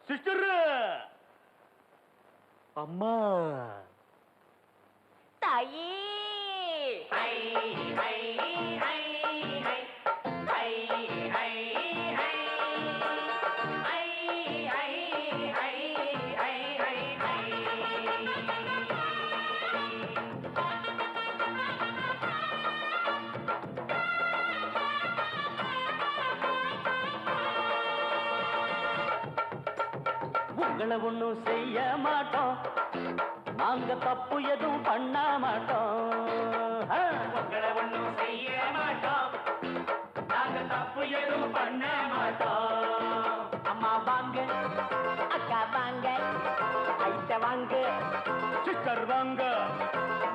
Sister, அம்மா, தாயே, உங்களை ஒண்ணும் செய்ய மாட்டோம், நாங்க தப்பு எதுவும் பண்ண மாட்டோம். உங்களை ஒண்ணும் செய்ய மாட்டோம், நாங்க தப்பு எதுவும் பண்ண மாட்டோம். அம்மா வாங்க, அக்கா வாங்க, ஐட்ட வாங்க, சிஸ்டர் வாங்க.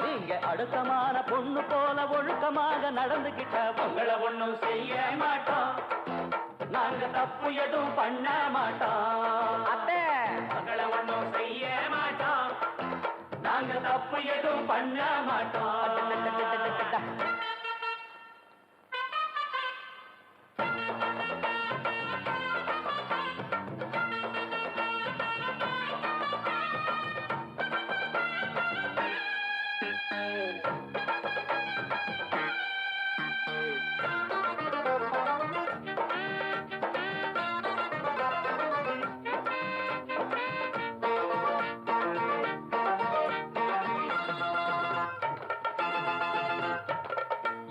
நீங்க அடுக்கமான பொண்ணு போல ஒழுக்கமாக நடந்துகிட்ட உங்களை ஒண்ணும் செய்ய மாட்டோம், நாங்க தப்பு எதுவும் பண்ண மாட்டோம். அத்தை, உங்களை ஒண்ணும் செய்ய மாட்டோம், நாங்க தப்பு எதுவும் பண்ண மாட்டோம்.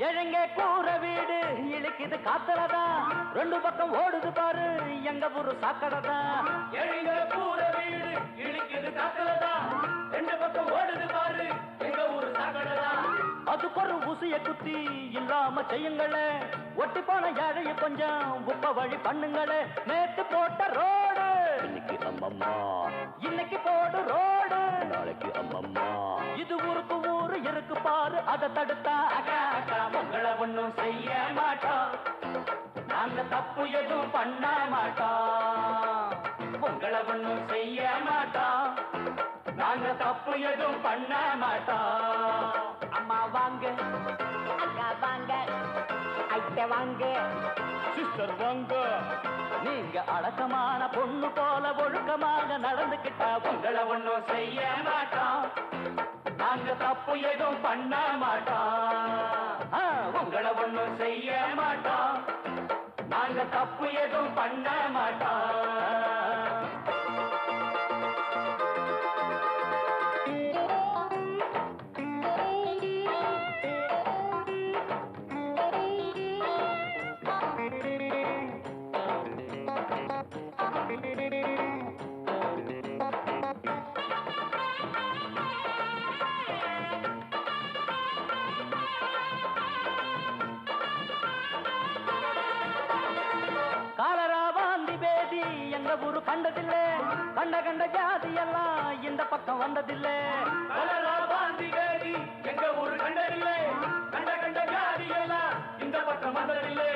எழங்க கூற வீடு இழுக்குது காத்தலதா, ரெண்டு பக்கம் ஓடுது பாரு எங்க ஊரு சாக்கடதா. எழுங்க கூற வீடு இழுக்குது காத்துலதா, ரெண்டு பக்கம் ஓடுது பாரு எங்க ஊரு சாக்கடைதா. அதுக்கு ஒரு ஊசிய குத்தி இல்லாம செய்யுங்களே, ஒட்டி போன ஏழைய கொஞ்சம் உப்ப வழி பண்ணுங்களே. நேத்து போட்ட ரோடு இன்னைக்கு அம்மம்மா, இன்னைக்கு போடு ரோடு நாளைக்கு அம்மம்மா. இது ஊருக்கு ஊரு இருக்கு பாரு, அதை தடுத்தா அக்கா அக்கா உங்களை ஒண்ணும் செய்ய மாட்டோம், நாங்க தப்பு எதுவும் பண்ண மாட்டோம். உங்களை ஒண்ணும் செய்ய மாட்டோம், நாங்க தப்பு எதுவும் பண்ண மாட்டோம். அம்மா வாங்க, அக்கா வாங்க, ஐட்ட வாங்க, சிஸ்டர் வாங்க. நீங்க அடக்கமான பொண்ணு போல ஒழுக்கமாக நடந்துகிட்டா உங்களை ஒண்ணும் செய்ய மாட்டோம், நாங்க தப்பு எதுவும் பண்ண மாட்டோம். உங்களை ஒண்ணும் செய்ய மாட்டோம், நாங்க தப்பு எதுவும் பண்ண மாட்டோம். காலரா வாந்தி பேதி எங்க ஊரு கண்டதில்லை, கண்ட கண்ட ஜாதி எல்லாம் இந்த பக்கம் வந்ததில்லை. கலரா பாந்தி கேதி எங்க ஊரு கண்டதில்லை, கண்ட கண்ட ஜாதி எல்லாம் இந்த பக்கம் வந்ததில்லை.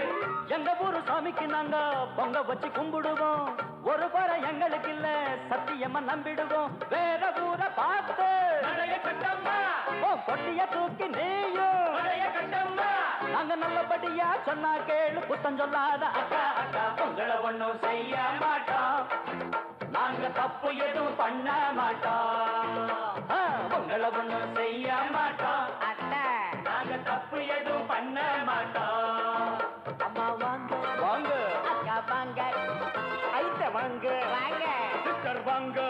எங்க ஊரு சாமிக்கு நாங்க பொங்க வச்சு கும்பிடுவோம், ஒரு குறை எங்களுக்கு இல்ல சத்தியமா நம்பிடுவோம். வேற ஊரை பார்த்து நடைய கட்டம்மா, கொட்டிய தூக்கி நீயும் நடைய கட்டம்மா. நாங்க நல்லபடியா சொன்னா கேளு, குத்தம் சொல்லாத அக்கா அக்கா உங்களை ஒண்ணும் செய்ய மாட்டோம், நாங்க தப்பு எதுவும் பண்ண மாட்டோம். உங்களை ஒண்ணும் செய்ய மாட்டோம், அத்தை, நாங்க தப்பு எதுவும் பண்ண மாட்டோம். அம்மா வாங்க, வாங்க, அக்கா வாங்க, ஐட்ட வாங்க, வாங்க, சிஸ்டர் வாங்க.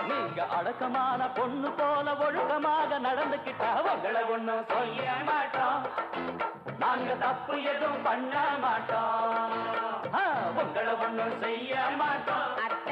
நீங்க அடக்கமான பொண்ணு போல ஒழுக்கமாக நடந்துகிட்டா உங்களை ஒண்ணும் செய்ய மாட்டோம், நாங்க தப்பு எதுவும் பண்ண மாட்டோம். உங்களை ஒண்ணும் செய்ய மாட்டோம், அத்தை,